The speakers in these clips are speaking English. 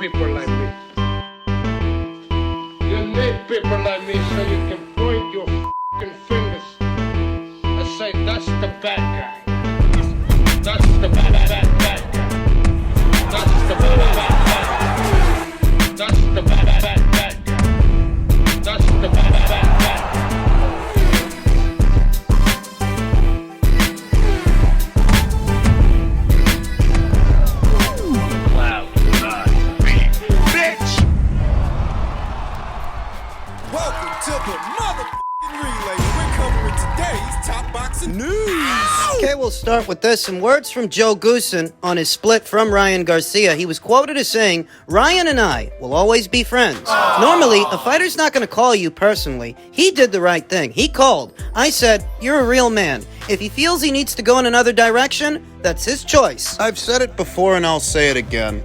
people like me. You need people like me so you can point your f***ing fingers and say, that's the bad guy. That's the bad guy. That's the bad guy. That's the bad guy. That's the bad guy. Welcome to the motherfucking relay. We're covering today's top boxing news. Okay, we'll start with this. Some words from Joe Goosen on his split from Ryan Garcia. He was quoted as saying, "Ryan and I will always be friends." Normally, a fighter's not going to call you personally. He did the right thing. He called. I said, "You're a real man. If he feels he needs to go in another direction, that's his choice." I've said it before and I'll say it again.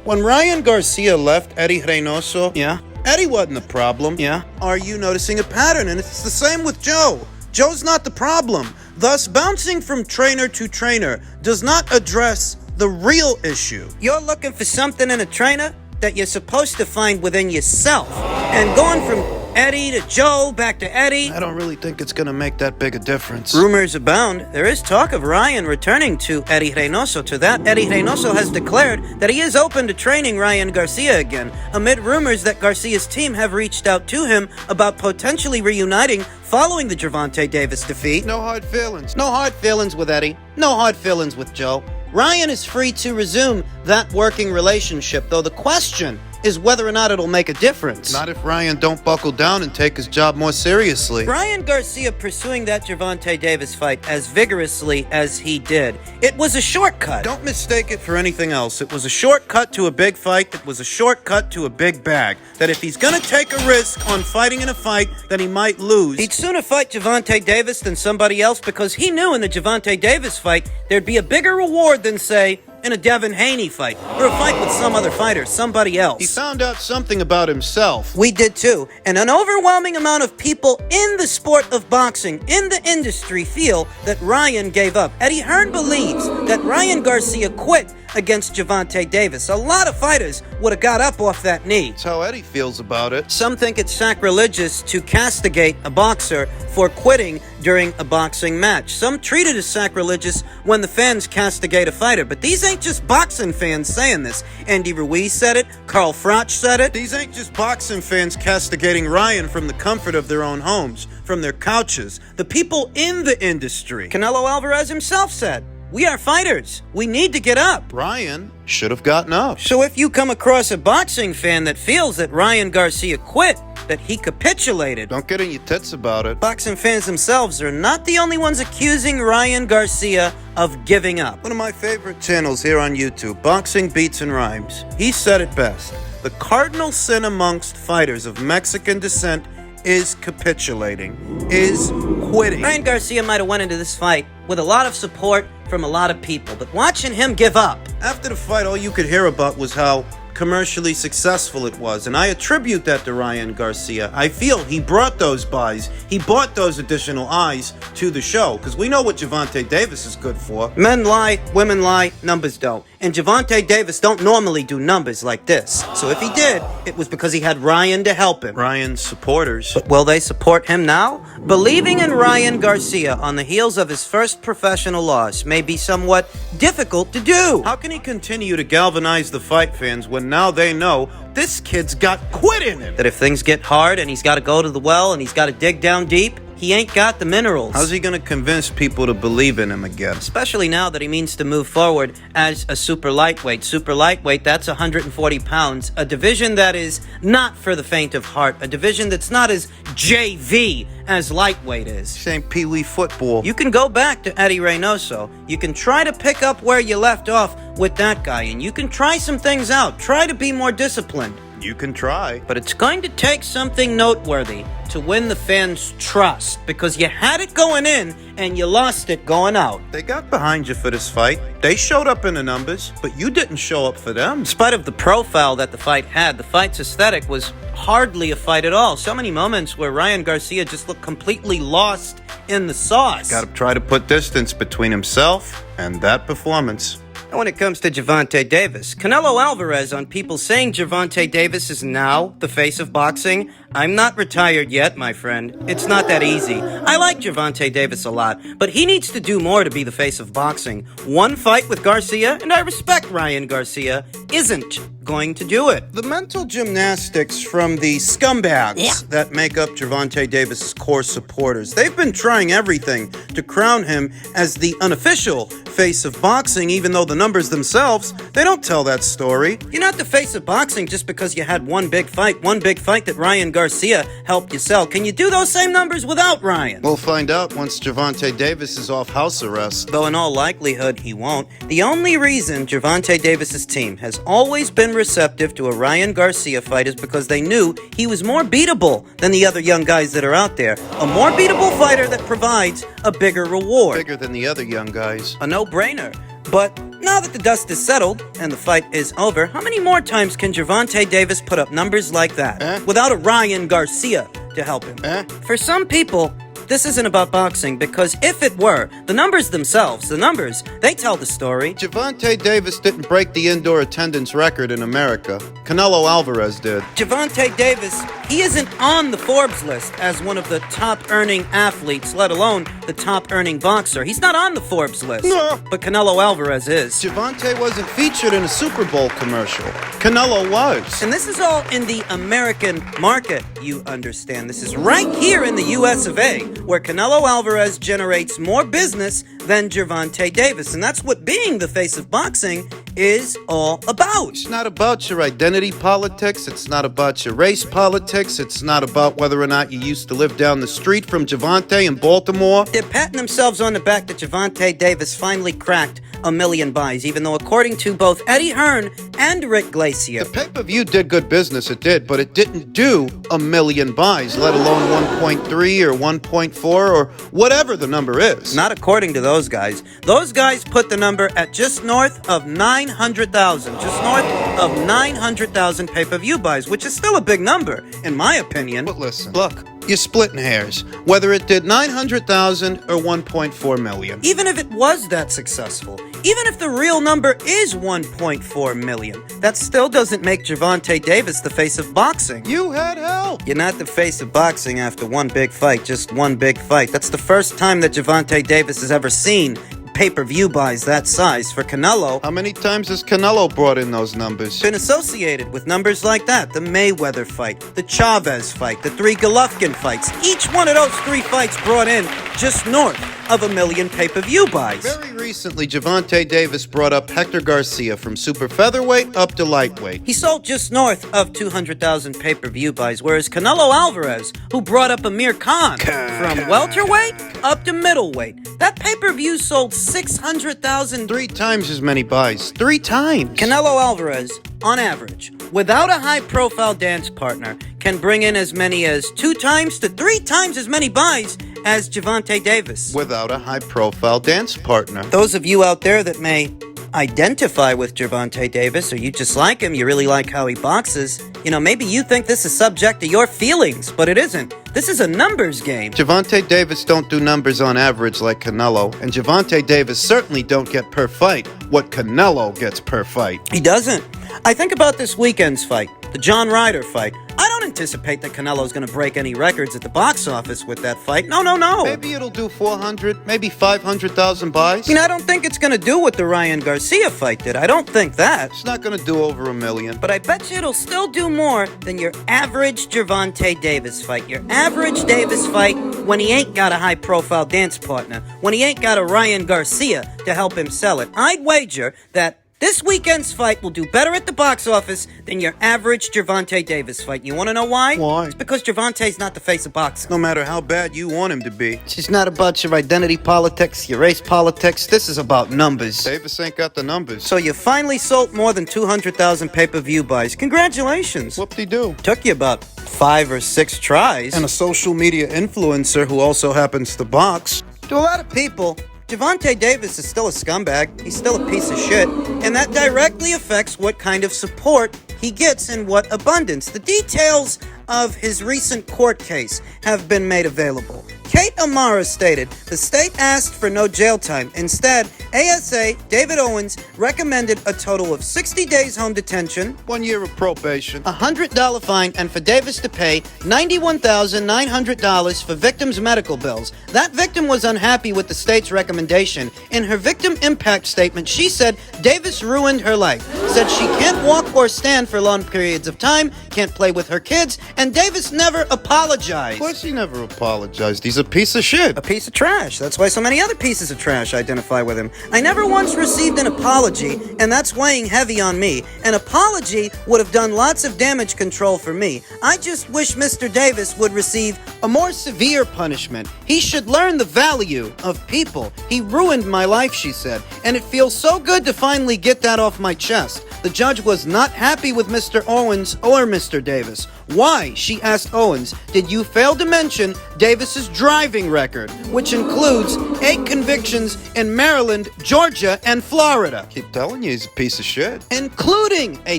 When Ryan Garcia left Eddie Reynoso, Yeah? Eddie wasn't the problem. Yeah? Are you noticing a pattern? And it's the same with Joe. Joe's not the problem. Thus, bouncing from trainer to trainer does not address the real issue. You're looking for something in a trainer that you're supposed to find within yourself. And going from Eddie to Joe, back to Eddie. I don't really think it's going to make that big a difference. Rumors abound. There is talk of Ryan returning to Eddie Reynoso. To that, Eddie Reynoso has declared that he is open to training Ryan Garcia again, amid rumors that Garcia's team have reached out to him about potentially reuniting following the Javonte Davis defeat. No hard feelings. No hard feelings with Eddie. No hard feelings with Joe. Ryan is free to resume that working relationship, though the question is whether or not it'll make a difference. Not if Ryan don't buckle down and take his job more seriously. Ryan Garcia pursuing that Javonte Davis fight as vigorously as he did. It was a shortcut. Don't mistake it for anything else. It was a shortcut to a big fight. It was a shortcut to a big bag. That if he's gonna take a risk on fighting in a fight that he might lose, He'd sooner fight Javonte Davis than somebody else because he knew in the Javonte Davis fight there'd be a bigger reward than, say, in a Devin Haney fight, or a fight with some other fighter, somebody else. he found out something about himself. We did too. And an overwhelming amount of people in the sport of boxing, in the industry, feel that Ryan gave up. Eddie Hearn believes that Ryan Garcia quit against Javonte Davis. A lot of fighters would have got up off that knee. That's how Eddie feels about it. Some think it's sacrilegious to castigate a boxer for quitting during a boxing match. Some treat it as sacrilegious when the fans castigate a fighter. But these ain't just boxing fans saying this. Andy Ruiz said it. Carl Froch said it. These ain't just boxing fans castigating Ryan from the comfort of their own homes, from their couches. The people in the industry. Canelo Alvarez himself said, "We are fighters. We need to get up." Ryan should have gotten up. So if you come across a boxing fan that feels that Ryan Garcia quit, that he capitulated, Don't get in your tits about it. boxing fans themselves are not the only ones accusing Ryan Garcia of giving up. One of my favorite channels here on YouTube, Boxing Beats and Rhymes. He said it best. The cardinal sin amongst fighters of Mexican descent is capitulating, is quitting. Ryan Garcia might have went into this fight with a lot of support from a lot of people, but watching him give up. After the fight, all you could hear about was how commercially successful it was, and I attribute that to Ryan Garcia. I feel he brought those buys, he brought those additional eyes to the show, because we know what Javonte Davis is good for. Men lie, women lie, numbers don't. And Javonte Davis don't normally do numbers like this. So if he did, it was because he had Ryan to help him. Ryan's supporters. But will they support him now? Believing in Ryan Garcia on the heels of his first professional loss may be somewhat difficult to do. How can he continue to galvanize the fight fans when now they know this kid's got quit in him? That if things get hard and he's got to go to the well and he's got to dig down deep, he ain't got the minerals. How's he going to convince people to believe in him again? Especially now that he means to move forward as a super lightweight. Super lightweight, that's 140 pounds. A division that is not for the faint of heart. A division that's not as JV as lightweight is. Same pee-wee football. You can go back to Eddie Reynoso. You can try to pick up where you left off with that guy. And you can try some things out. Try to be more disciplined. You can try. But it's going to take something noteworthy to win the fans' trust, because you had it going in and you lost it going out. They got behind you for this fight. They showed up in the numbers, but you didn't show up for them. In spite of the profile that the fight had, the fight's aesthetic was hardly a fight at all. So many moments where Ryan Garcia just looked completely lost in the sauce. Got to try to put distance between himself and that performance. when it comes to Javonte Davis. Canelo Alvarez, on people saying Javonte Davis is now the face of boxing, I'm not retired yet, my friend. It's not that easy. I like Javonte Davis a lot, but he needs to do more to be the face of boxing. One fight with Garcia, and I respect Ryan Garcia, isn't going to do it. The mental gymnastics from the scumbags that make up Javonte Davis's core supporters. They've been trying everything to crown him as the unofficial face of boxing, even though the numbers themselves, they don't tell that story. You're not the face of boxing just because you had one big fight that Ryan Garcia helped you sell. Can you do those same numbers without Ryan? We'll find out once Javonte Davis is off house arrest. Though in all likelihood he won't. The only reason Javonte Davis's team has always been receptive to a Ryan Garcia fight is because they knew he was more beatable than the other young guys that are out there. A more beatable fighter that provides a bigger reward. Bigger than the other young guys. A no-brainer. But now that the dust is settled and the fight is over, how many more times can Javonte Davis put up numbers like that without a Ryan Garcia to help him? For some people, this isn't about boxing, because if it were, the numbers themselves, they tell the story. Javonte Davis didn't break the indoor attendance record in America. Canelo Alvarez did. Javonte Davis, he isn't on the Forbes list as one of the top-earning athletes, let alone the top-earning boxer. He's not on the Forbes list. No. But Canelo Alvarez is. Javonte wasn't featured in a Super Bowl commercial. Canelo was. And this is all in the American market, you understand. This is right here in the US of A, where Canelo Alvarez generates more business than Javonte Davis. And that's what being the face of boxing is all about. It's not about your identity politics. It's not about your race politics. It's not about whether or not you used to live down the street from Javonte in Baltimore. They're patting themselves on the back that Javonte Davis finally cracked 1 million buys, even though according to both Eddie Hearn and Rick Glacier, The pay-per-view did good business, it did, but it didn't do 1 million buys, let alone 1.3 or 1.4 or whatever the number is. not according to those guys. Those guys put the number at just north of 900,000. Just north of 900,000 pay-per-view buys, which is still a big number, in my opinion. But listen, look, you're splitting hairs. Whether it did 900,000 or 1.4 million. Even if it was that successful, even if the real number is 1.4 million, that still doesn't make Javonte Davis the face of boxing. You had help. You're not the face of boxing after one big fight, just one big fight. That's the first time that Javonte Davis has ever seen pay-per-view buys that size. For Canelo, How many times has Canelo brought in those numbers? been associated with numbers like that. The Mayweather fight, the Chavez fight, the 3 Golovkin fights. Each one of those 3 fights brought in just north of 1 million pay-per-view buys. Very recently, Javonte Davis brought up Hector Garcia from super featherweight up to lightweight. He sold just north of 200,000 pay-per-view buys, whereas Canelo Alvarez, who brought up Amir Khan from welterweight up to middleweight, that pay-per-view sold 600,000. 3 times as many buys. 3 times. Canelo Alvarez, on average, without a high-profile dance partner, can bring in as many as 2 times to 3 times as many buys as Javonte Davis. Without a high-profile dance partner. Those of you out there that may identify with Javonte Davis, or you just like him, you really like how he boxes, maybe you think this is subject to your feelings, but it isn't. This is a numbers game. Javonte Davis don't do numbers on average like Canelo, and Javonte Davis certainly don't get per fight what Canelo gets per fight. He doesn't. I think about this weekend's fight, the John Ryder fight. I don't anticipate that Canelo's going to break any records at the box office with that fight. No. Maybe it'll do 400, maybe 500,000 buys. I don't think it's going to do what the Ryan Garcia fight did. I don't think that. It's not going to do over 1 million. But I bet you it'll still do more than your average Javonte Davis fight. Your average Davis fight when he ain't got a high-profile dance partner, when he ain't got a Ryan Garcia to help him sell it. I'd wager that this weekend's fight will do better at the box office than your average Javonte Davis fight. You want to know why? Why? It's because Javonte's not the face of boxing. No matter how bad you want him to be. It's not about your identity politics, your race politics. This is about numbers. Davis ain't got the numbers. So you finally sold more than 200,000 pay-per-view buys. Congratulations. Whoop-de-doo. Took you about 5 or 6 tries. And a social media influencer who also happens to box. To a lot of people, Javonte Davis is still a scumbag. He's still a piece of shit. And that directly affects what kind of support he gets in what abundance. The details of his recent court case have been made available. Kate Amara stated, the state asked for no jail time. Instead, ASA David Owens recommended a total of 60 days home detention, 1 year of probation, a $100 fine, and for Davis to pay $91,900 for victims' medical bills. That victim was unhappy with the state's recommendation. In her victim impact statement, she said Davis ruined her life, said she can't walk or stand for long periods of time, can't play with her kids, and Davis never apologized. Of course he never apologized. He's a piece of shit. A piece of trash. That's why so many other pieces of trash identify with him. I never once received an apology, and that's weighing heavy on me. An apology would have done lots of damage control for me. I just wish Mr. Davis would receive a more severe punishment. He should learn the value of people. He ruined my life, she said, and it feels so good to finally get that off my chest. The judge was not happy with Mr. Owens or Mr. Davis. Why, she asked Owens, did you fail to mention Davis's driving record, which includes 8 convictions in Maryland, Georgia, and Florida? Keep telling you, he's a piece of shit. Including a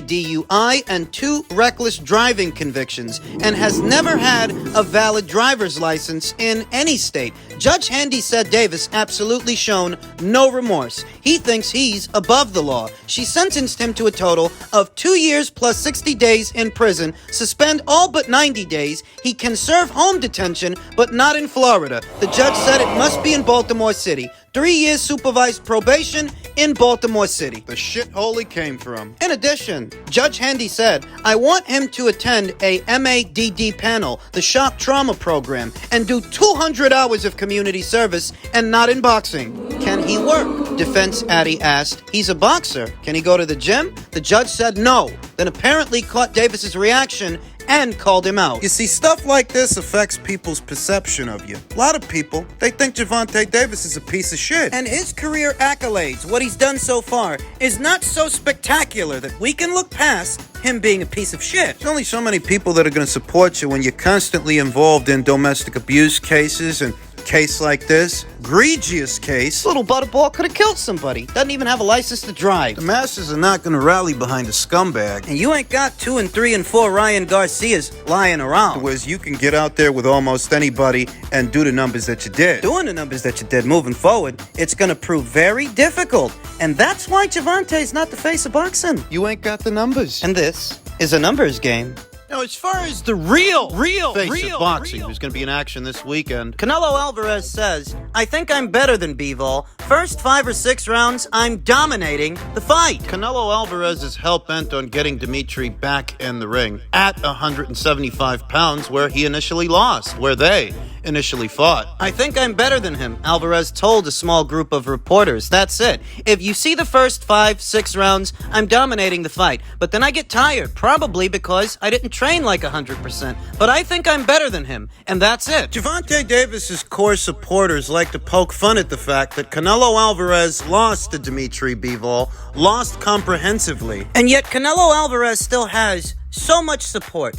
DUI and 2 reckless driving convictions, and has never had a valid driver's license in any state. Judge Handy said Davis absolutely shown no remorse. He thinks he's above the law. She sentenced him to a total of 2 years plus 60 days in prison, suspend all but 90 days. He can serve home detention, but not in Florida. The judge said it must be in Baltimore City. 3 years supervised probation in Baltimore City. The shithole he came from. In addition, Judge Handy said, I want him to attend a MADD panel, the shock trauma program, and do 200 hours of community service and not in boxing. Can he work? Defense Addy asked. He's a boxer. Can he go to the gym? The judge said no. Then apparently caught Davis's reaction and called him out. You see, stuff like this affects people's perception of you. A lot of people, they think Javonte Davis is a piece of shit. And his career accolades, what he's done so far, is not so spectacular that we can look past him being a piece of shit. There's only so many people that are going to support you when you're constantly involved in domestic abuse cases and case like this, egregious case. Little butterball could have killed somebody. Doesn't even have a license to drive. The masses are not going to rally behind a scumbag. And you ain't got 2 and 3 and 4 Ryan Garcias lying around. Whereas you can get out there with almost anybody and do the numbers that you did. Doing the numbers that you did moving forward, it's going to prove very difficult. And that's why Javonte's not the face of boxing. You ain't got the numbers. And this is a numbers game. Now, as far as the real face of boxing, who's going to be in action this weekend, Canelo Alvarez says, I think I'm better than Bivol. First 5 or 6 rounds, I'm dominating the fight. Canelo Alvarez is hell-bent on getting Dimitri back in the ring at 175 pounds where he initially lost, where they initially fought. I think I'm better than him, Alvarez told a small group of reporters. That's it. If you see the first 5, 6 rounds, I'm dominating the fight. But then I get tired, probably because I didn't train like 100%. But I think I'm better than him, and that's it. Javonte Davis's core supporters like to poke fun at the fact that Canelo Alvarez lost to Dimitri Bivol, lost comprehensively. And yet Canelo Alvarez still has so much support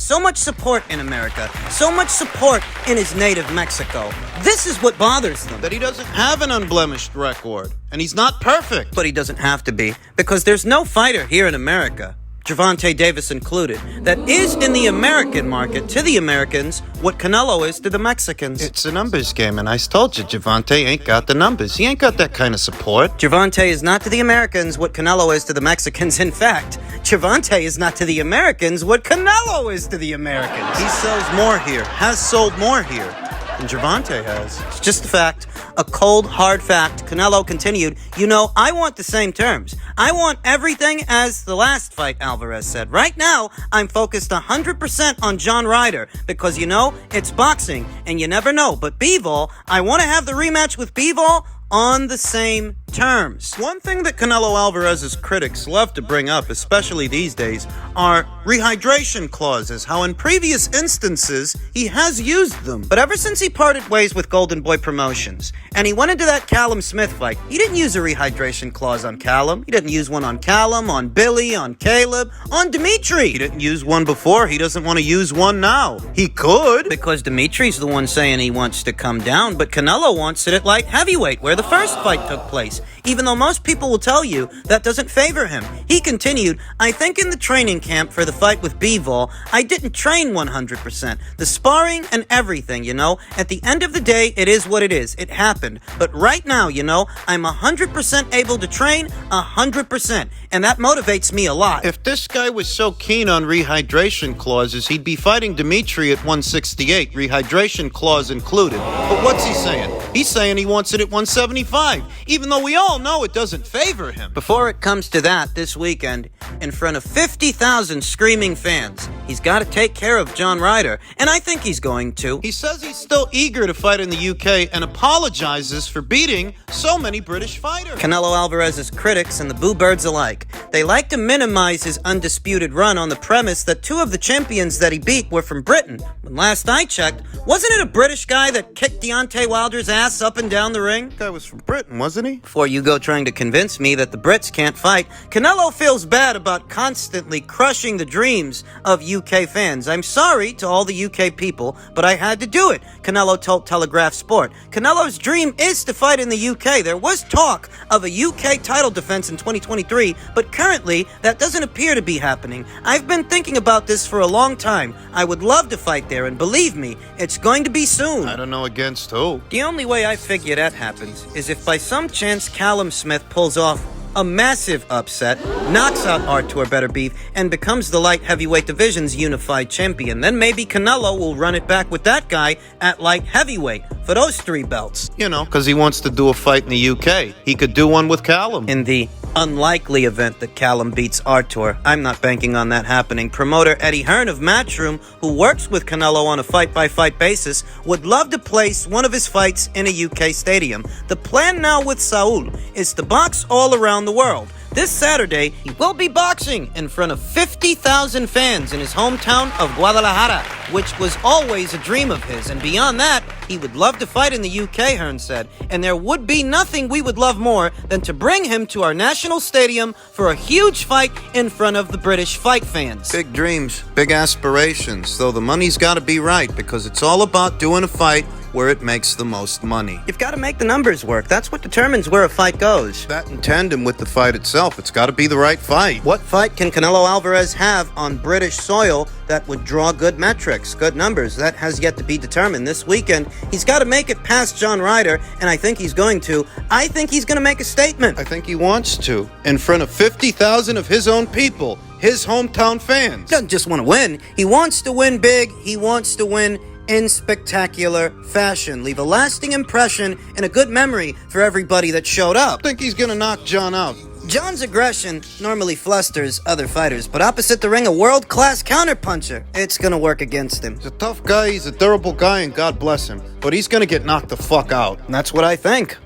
in America, so much support in his native Mexico. This is what bothers them. That he doesn't have an unblemished record, and he's not perfect. But he doesn't have to be, because there's no fighter here in America, Javonte Davis included, that is in the American market to the Americans what Canelo is to the Mexicans. It's a numbers game, and I told you, Javonte ain't got the numbers. He ain't got that kind of support. Javonte is not to the Americans what Canelo is to the Mexicans. In fact, Javonte is not to the Americans what Canelo is to the Americans. He sells more here, has sold more here than Javonte has. It's just a fact, a cold, hard fact. Canelo continued, you know, I want the same terms. I want everything as the last fight, Alvarez said. Right now, I'm focused 100% on John Ryder because, you know, it's boxing and you never know. But Bivol, I want to have the rematch with Bivol on the same terms. One thing that Canelo Alvarez's critics love to bring up, especially these days, are rehydration clauses, how in previous instances he has used them. But ever since he parted ways with Golden Boy Promotions, and he went into that Callum Smith fight, he didn't use a rehydration clause on Callum. He didn't use one on Callum, on Billy, on Caleb, on Dimitri. He didn't use one before. He doesn't want to use one now. He could. Because Dimitri's the one saying he wants to come down, but Canelo wants it at light heavyweight, where the first fight took place. even though most people will tell you that doesn't favor him. He continued, I think in the training camp for the fight with Bivol, I didn't train 100%. The sparring and everything, you know. At the end of the day, it is what it is. It happened. But right now, you know, I'm 100% able to train 100%. And that motivates me a lot. If this guy was so keen on rehydration clauses, he'd be fighting Dimitri at 168, rehydration clause included. But what's he saying? He's saying he wants it at 175, even though we all know it doesn't favor him. Before it comes to that, this weekend, in front of 50,000 screaming fans, he's got to take care of John Ryder, and I think he's going to. He says he's still eager to fight in the UK and apologizes for beating so many British fighters. Canelo Alvarez's critics and the boo birds alike, they like to minimize his undisputed run on the premise that two of the champions that he beat were from Britain. When last I checked, wasn't it a British guy that kicked Deontay Wilder's ass up and down the ring? That guy was from Britain, wasn't he? Before you go trying to convince me that the Brits can't fight, Canelo feels bad about constantly crushing the dreams of UK fans. I'm sorry to all the UK people, but I had to do it, Canelo told Telegraph Sport. Canelo's dream is to fight in the UK. There was talk of a UK title defense in 2023, but currently that doesn't appear to be happening. I've been thinking about this for a long time. I would love to fight there, and believe me, it's going to be soon. I don't know against who. The only way I figure that happens is if by some chance Callum Smith pulls off a massive upset, knocks out Artur Better Beef, and becomes the light heavyweight division's unified champion. Then maybe Canelo will run it back with that guy at light heavyweight for those 3 belts. You know, because he wants to do a fight in the UK. He could do one with Callum. In the unlikely event that Callum beats Artur, I'm not banking on that happening. Promoter Eddie Hearn of Matchroom, who works with Canelo on a fight-by-fight basis, would love to place one of his fights in a UK stadium. The plan now with Saul is to box all around the world. This Saturday, he will be boxing in front of 50,000 fans in his hometown of Guadalajara, which was always a dream of his. And beyond that, he would love to fight in the UK, Hearn said. And there would be nothing we would love more than to bring him to our national stadium for a huge fight in front of the British fight fans. Big dreams, big aspirations, though the money's got to be right, because it's all about doing a fight where it makes the most money. You've got to make the numbers work. That's what determines where a fight goes. That in tandem with the fight itself, it's got to be the right fight. What fight can Canelo Alvarez have on British soil that would draw good metrics, good numbers? That has yet to be determined. This weekend, he's got to make it past John Ryder, and I think he's going to. I think he's going to make a statement. I think he wants to, in front of 50,000 of his own people, his hometown fans. He doesn't just want to win. He wants to win big. He wants to win in spectacular fashion. Leave a lasting impression and a good memory for everybody that showed up. I think he's going to knock John out. John's aggression normally flusters other fighters, but opposite the ring, a world-class counterpuncher. It's going to work against him. He's a tough guy, he's a durable guy, and God bless him. But he's going to get knocked the fuck out. And that's what I think.